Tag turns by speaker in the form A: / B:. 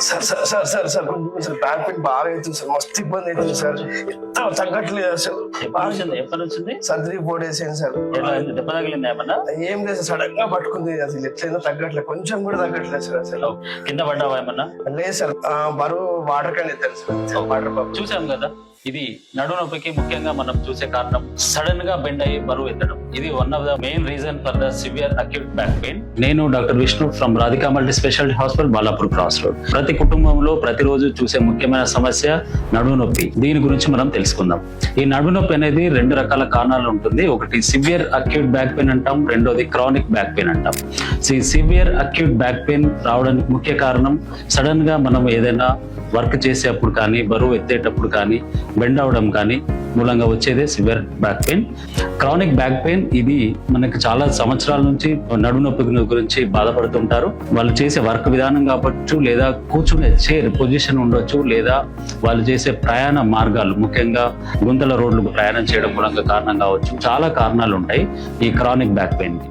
A: Sir sir sir sir sir కొంచెం sir back pain బాగా అవుతుంది సార్, మస్తు ఇబ్బంది అవుతుంది సార్, ఎంత తగ్గట్లేదు అసలు.
B: ఎప్పటి నుంచి
A: సార్ 3-4 days అయింది సార్.
B: దెబ్బ తగిలింది ఏమన్నా?
A: ఏం లేదు సార్, సడన్ గా పట్టుకుంది అసలు, ఎట్లయినా తగ్గట్లేదు, కొంచెం కూడా తగ్గట్లేదు సార్ అసలు.
B: కింద పడ్డావా ఏమన్నా?
A: లేదు సార్, బరువు వాటర్ క్యాన్ ఎత్తాను సార్, వాటర్ పంప్.
B: చూసాం కదా, ఇది నడుము నొప్పికి ముఖ్యంగా మనం చూసే కారణం సడన్ గా బెండ్ అయ్యి బరువు ఎత్తడం. ఇది one of the main reason for the severe acute back pain. నేను doctor Vishnu from Radhika multi speciality hospital, Balapur cross road. ప్రతి కుటుంబంలో ప్రతిరోజు చూసే ముఖ్యమైన సమస్య నడుము నొప్పి. దీని గురించి మనం తెలుసుకుందాం. ఈ నడుము నొప్పి అనేది 2 రకాల కారణాలు ఉంటుంది. ఒకటి సివియర్ అక్యూట్ బ్యాక్ పెయిన్ అంటాం, రెండోది క్రానిక్ బ్యాక్ పెయిన్ అంటాం. సివియర్ అక్యూట్ బ్యాక్ పెయిన్ రావడానికి ముఖ్య కారణం సడన్ గా మనం ఏదైనా వర్క్ చేసేటప్పుడు కానీ, బరువు ఎత్తేటప్పుడు కానీ, బెండ్ అవడం కానీ మూలంగా వచ్చేదే severe back pain. Chronic back pain ఇది మనకి చాలా సంవత్సరాల నుంచి నడుము నొప్పి గురించి బాధపడుతుంటారు. వాళ్ళు చేసే వర్క్ విధానం కావచ్చు, లేదా కూర్చునే చైర్ పొజిషన్ ఉండొచ్చు, లేదా వాళ్ళు చేసే ప్రయాణ మార్గాలు, ముఖ్యంగా గుంతల రోడ్లు ప్రయాణం చేయడం మూలంగా కారణం కావచ్చు. చాలా కారణాలు ఉంటాయి ఈ క్రానిక్ బ్యాక్ పెయిన్ కి.